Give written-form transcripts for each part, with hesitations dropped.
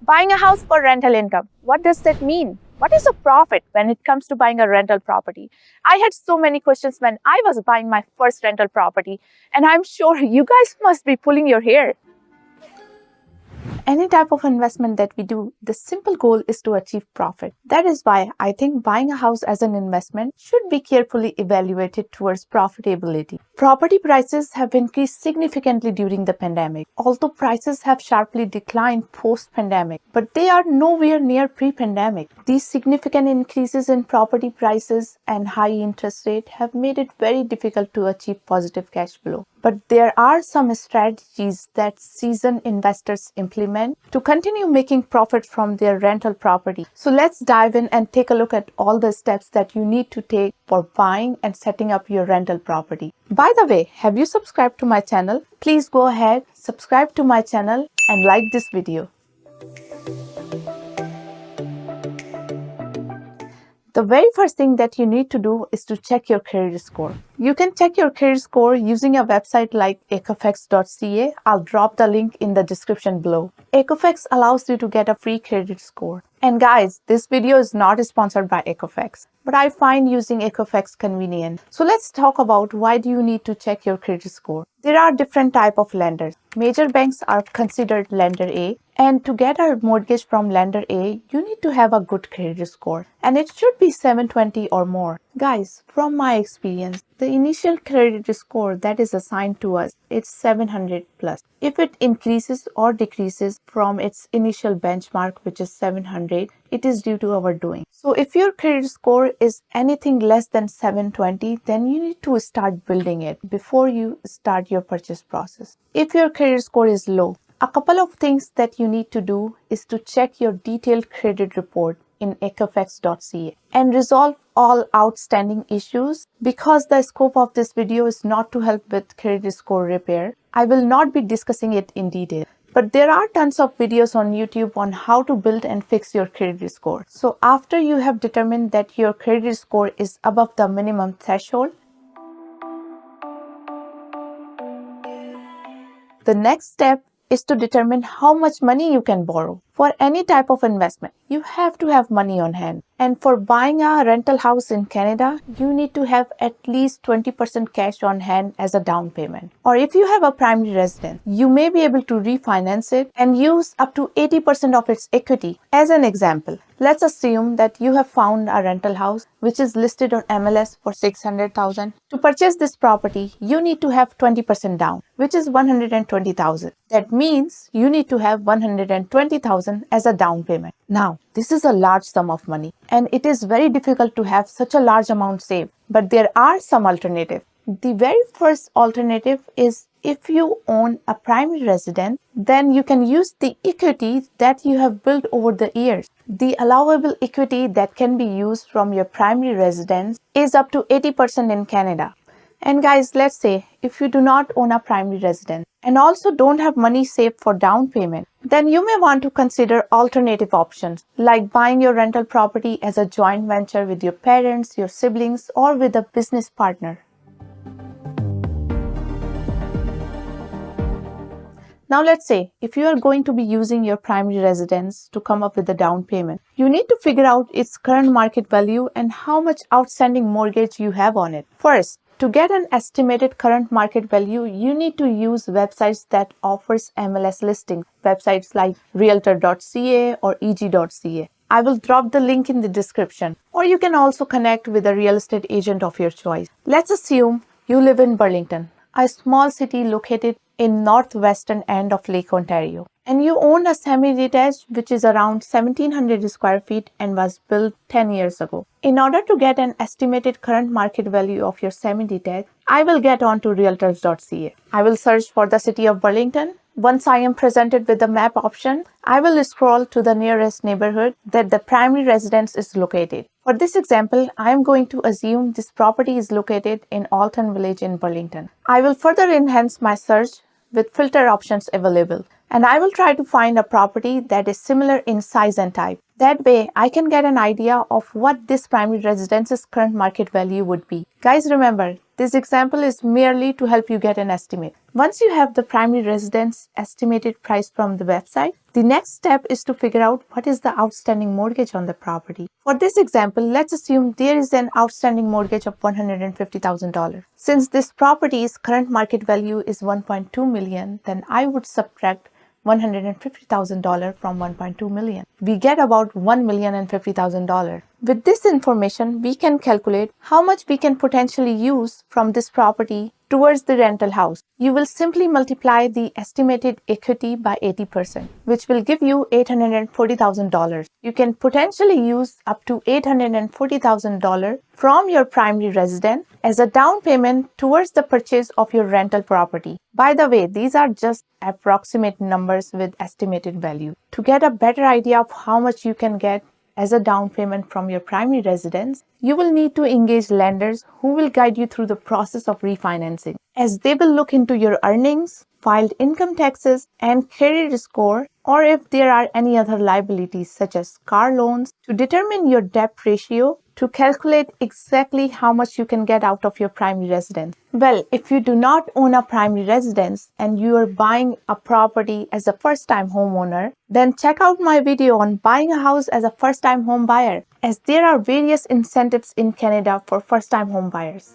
Buying a house for rental income. What does that mean? What is a profit when it comes to buying a rental property? I had so many questions when I was buying my first rental property, and I'm sure you guys must be pulling your hair. Any type of investment that we do, the simple goal is to achieve profit. That is why I think buying a house as an investment should be carefully evaluated towards profitability. Property prices have increased significantly during the pandemic, although prices have sharply declined post-pandemic, but they are nowhere near pre-pandemic. These significant increases in property prices and high interest rate have made it very difficult to achieve positive cash flow. But there are some strategies that seasoned investors implement to continue making profit from their rental property. So let's dive in and take a look at all the steps that you need to take for buying and setting up your rental property. By the way, have you subscribed to my channel? Please go ahead, subscribe to my channel and like this video. The very first thing that you need to do is to check your credit score. You can check your credit score using a website like equifax.ca. I'll drop the link in the description below. Equifax allows you to get a free credit score. And guys, this video is not sponsored by Equifax, but I find using Equifax convenient. So let's talk about why do you need to check your credit score. There are different types of lenders. Major banks are considered lender A, and to get a mortgage from lender A, you need to have a good credit score, and it should be 720 or more. Guys, from my experience, the initial credit score that is assigned to us, it's 700 plus. If it increases or decreases from its initial benchmark, which is 700, it is due to our doing. So if your credit score is anything less than 720, then you need to start building it before you start your purchase process. If your credit score is low, a couple of things that you need to do is to check your detailed credit report in equifax.ca and resolve all outstanding issues. Because the scope of this video is not to help with credit score repair, I will not be discussing it in detail. But there are tons of videos on YouTube on how to build and fix your credit score. So after you have determined that your credit score is above the minimum threshold, the next step is to determine how much money you can borrow. For any type of investment, you have to have money on hand. And for buying a rental house in Canada, you need to have at least 20% cash on hand as a down payment. Or if you have a primary residence, you may be able to refinance it and use up to 80% of its equity. As an example, let's assume that you have found a rental house which is listed on MLS for $600,000. To purchase this property, you need to have 20% down, which is $120,000. That means you need to have $120,000 as a down payment. Now, this is a large sum of money, and it is very difficult to have such a large amount saved. But there are some alternatives. The very first alternative is if you own a primary residence, then you can use the equity that you have built over the years. The allowable equity that can be used from your primary residence is up to 80% in Canada. And guys, let's say if you do not own a primary residence and also don't have money saved for down payment, then you may want to consider alternative options like buying your rental property as a joint venture with your parents, your siblings, or with a business partner. Now let's say if you are going to be using your primary residence to come up with a down payment, you need to figure out its current market value and how much outstanding mortgage you have on it. First, to get an estimated current market value, you need to use websites that offers MLS listings, websites like realtor.ca or eg.ca. I will drop the link in the description, or you can also connect with a real estate agent of your choice. Let's assume you live in Burlington, a small city located in northwestern end of Lake Ontario, and you own a semi-detached which is around 1700 square feet and was built 10 years ago. In order to get an estimated current market value of your semi-detached, I will get on to realtors.ca. I will search for the city of Burlington. Once I am presented with the map option, I will scroll to the nearest neighborhood that the primary residence is located. For this example, I am going to assume this property is located in Alton Village in Burlington. I will further enhance my search with filter options available, and I will try to find a property that is similar in size and type. That way, I can get an idea of what this primary residence's current market value would be. Guys, remember, this example is merely to help you get an estimate. Once you have the primary residence estimated price from the website, the next step is to figure out what is the outstanding mortgage on the property. For this example, let's assume there is an outstanding mortgage of $150,000. Since this property's current market value is $1.2 million, then I would subtract $150,000 from $1.2 million. We get about $1,050,000. With this information, we can calculate how much we can potentially use from this property towards the rental house. You will simply multiply the estimated equity by 80%, which will give you $840,000. You can potentially use up to $840,000 from your primary residence as a down payment towards the purchase of your rental property. By the way, these are just approximate numbers with estimated value. To get a better idea of how much you can get as a down payment from your primary residence, you will need to engage lenders who will guide you through the process of refinancing, as they will look into your earnings, filed income taxes, and credit score, or if there are any other liabilities such as car loans, to determine your debt ratio to calculate exactly how much you can get out of your primary residence. Well, if you do not own a primary residence and you are buying a property as a first-time homeowner, then check out my video on buying a house as a first-time home buyer, as there are various incentives in Canada for first-time home buyers.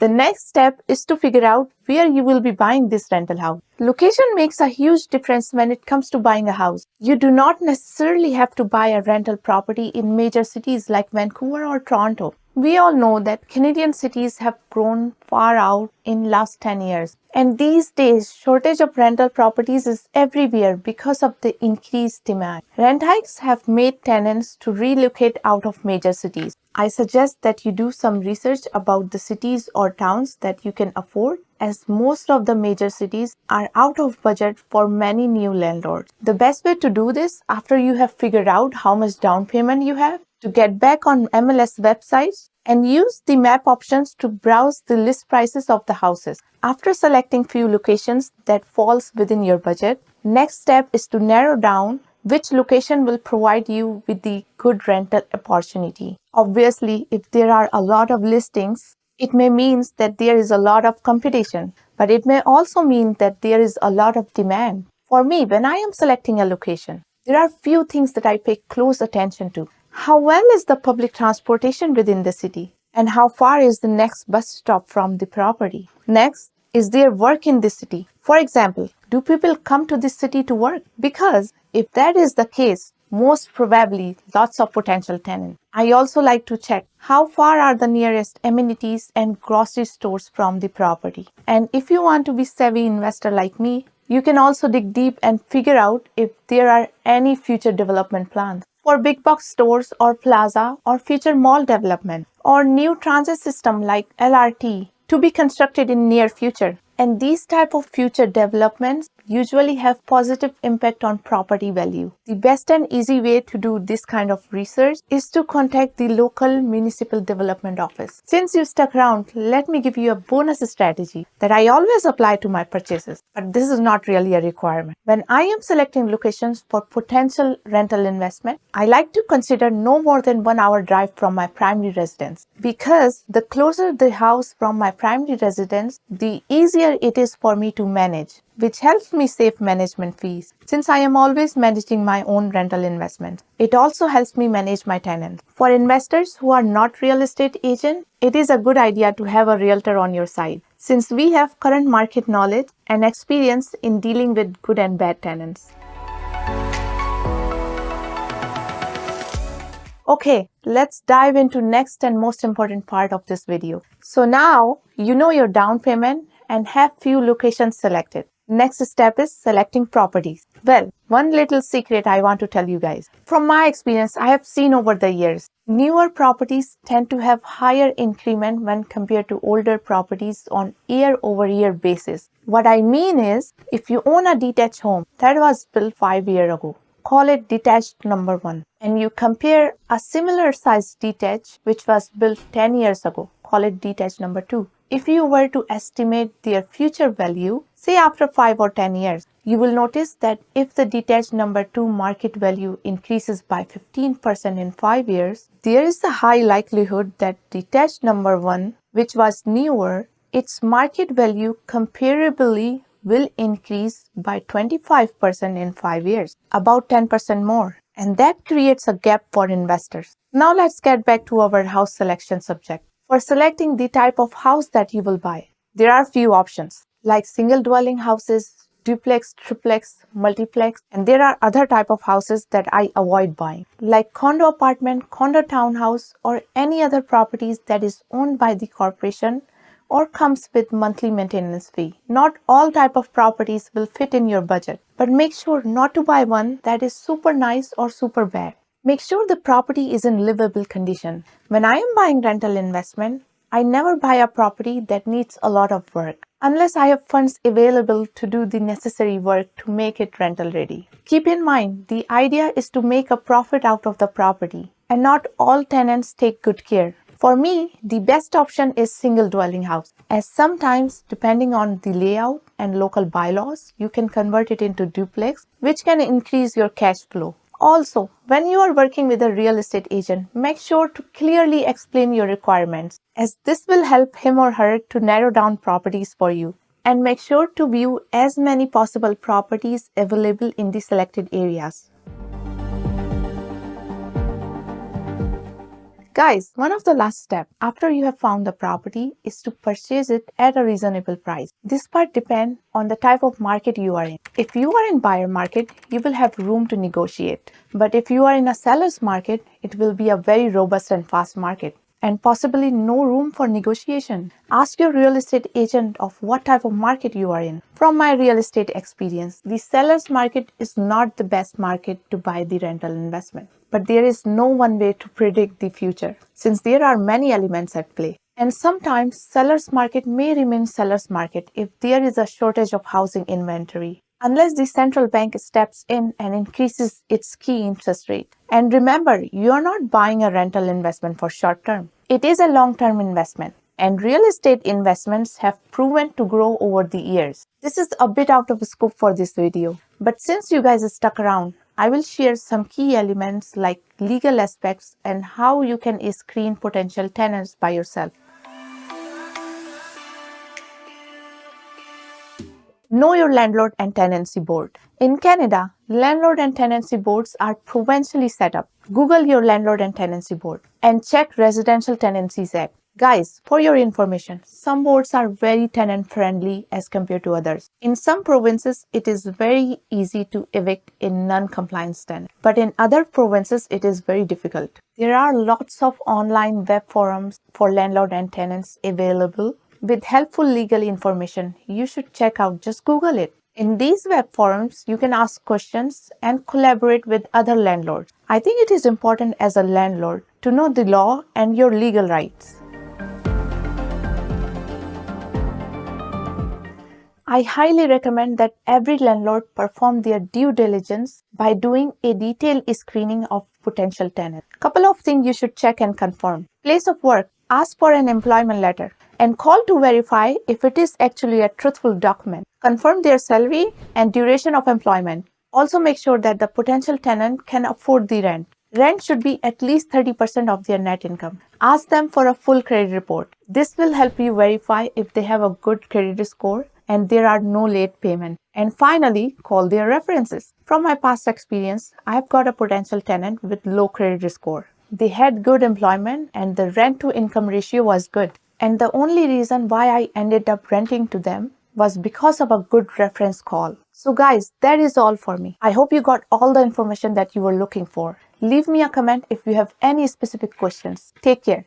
The next step is to figure out where you will be buying this rental house. Location makes a huge difference when it comes to buying a house. You do not necessarily have to buy a rental property in major cities like Vancouver or Toronto. We all know that Canadian cities have grown far out in last 10 years. And these days, shortage of rental properties is everywhere because of the increased demand. Rent hikes have made tenants to relocate out of major cities. I suggest that you do some research about the cities or towns that you can afford, as most of the major cities are out of budget for many new landlords. The best way to do this, after you have figured out how much down payment you have, to get back on MLS websites and use the map options to browse the list prices of the houses. After selecting few locations that falls within your budget, next step is to narrow down which location will provide you with the good rental opportunity. Obviously, if there are a lot of listings, it may mean that there is a lot of competition, but it may also mean that there is a lot of demand. For me, when I am selecting a location, there are few things that I pay close attention to. How well is the public transportation within the city? And how far is the next bus stop from the property? Next, is there work in the city? For example, do people come to this city to work? Because if that is the case, most probably lots of potential tenants. I also like to check how far are the nearest amenities and grocery stores from the property. And if you want to be savvy investor like me, you can also dig deep and figure out if there are any future development plans for big box stores or plaza or future mall development or new transit system like LRT to be constructed in near future. And these type of future developments usually have positive impact on property value. The best and easy way to do this kind of research is to contact the local municipal development office. Since you stuck around, let me give you a bonus strategy that I always apply to my purchases, but this is not really a requirement. When I am selecting locations for potential rental investment, I like to consider no more than 1 hour drive from my primary residence, because the closer the house from my primary residence, the easier it is for me to manage, which helps me save management fees since I am always managing my own rental investment. It also helps me manage my tenants. For investors who are not real estate agents, it is a good idea to have a realtor on your side, since we have current market knowledge and experience in dealing with good and bad tenants. Okay, let's dive into next and most important part of this video. So now you know your down payment and have few locations selected. Next step is selecting properties. Well, one little secret I want to tell you guys. From my experience, I have seen over the years, newer properties tend to have higher increment when compared to older properties on year-over-year basis. What I mean is, if you own a detached home that was built 5 years ago, call it detached number 1, and you compare a similar size detached which was built 10 years ago, call it detached number 2. If you were to estimate their future value, say after 5 or 10 years, you will notice that if the detached number 2 market value increases by 15% in 5 years, there is a high likelihood that detached number 1, which was newer, its market value comparably will increase by 25% in 5 years, about 10% more. And that creates a gap for investors. Now let's get back to our house selection subject. For selecting the type of house that you will buy, there are few options like single dwelling houses, duplex, triplex, multiplex, and there are other type of houses that I avoid buying like condo apartment, condo townhouse, or any other properties that is owned by the corporation or comes with monthly maintenance fee. Not all type of properties will fit in your budget, but make sure not to buy one that is super nice or super bad. Make sure the property is in livable condition. When I am buying rental investment, I never buy a property that needs a lot of work unless I have funds available to do the necessary work to make it rental ready. Keep in mind, the idea is to make a profit out of the property, and not all tenants take good care. For me, the best option is single dwelling house, as sometimes, depending on the layout and local bylaws, you can convert it into duplex, which can increase your cash flow. Also, when you are working with a real estate agent, make sure to clearly explain your requirements, as this will help him or her to narrow down properties for you. And make sure to view as many possible properties available in the selected areas. Guys, one of the last steps after you have found the property is to purchase it at a reasonable price. This part depends on the type of market you are in. If you are in buyer market, you will have room to negotiate. But if you are in a seller's market, it will be a very robust and fast market, and possibly no room for negotiation. Ask your real estate agent of what type of market you are in. From my real estate experience, the seller's market is not the best market to buy the rental investment. But there is no one way to predict the future, since there are many elements at play. And sometimes seller's market may remain seller's market if there is a shortage of housing inventory, unless the central bank steps in and increases its key interest rate. And remember, you are not buying a rental investment for short term. It is a long-term investment, and real estate investments have proven to grow over the years. This is a bit out of scope for this video, but since you guys stuck around, I will share some key elements like legal aspects and how you can screen potential tenants by yourself. Know your landlord and tenancy board. In Canada, landlord and tenancy boards are provincially set up. Google your landlord and tenancy board and check Residential Tenancies Act. Guys, for your information, some boards are very tenant friendly as compared to others. In some provinces, it is very easy to evict a non-compliance tenant, but in other provinces, it is very difficult. There are lots of online web forums for landlord and tenants available with helpful legal information. You should check out, just Google it. In these web forums, you can ask questions and collaborate with other landlords. I think it is important as a landlord to know the law and your legal rights. I highly recommend that every landlord perform their due diligence by doing a detailed screening of potential tenants. Couple of things you should check and confirm. Place of work. Ask for an employment letter and call to verify if it is actually a truthful document. Confirm their salary and duration of employment. Also make sure that the potential tenant can afford the rent. Rent should be at least 30% of their net income. Ask them for a full credit report. This will help you verify if they have a good credit score and there are no late payment. And finally, call their references. From my past experience, I have got a potential tenant with low credit score. They had good employment and the rent to income ratio was good. And the only reason why I ended up renting to them was because of a good reference call. So guys, that is all for me. I hope you got all the information that you were looking for. Leave me a comment if you have any specific questions. Take care.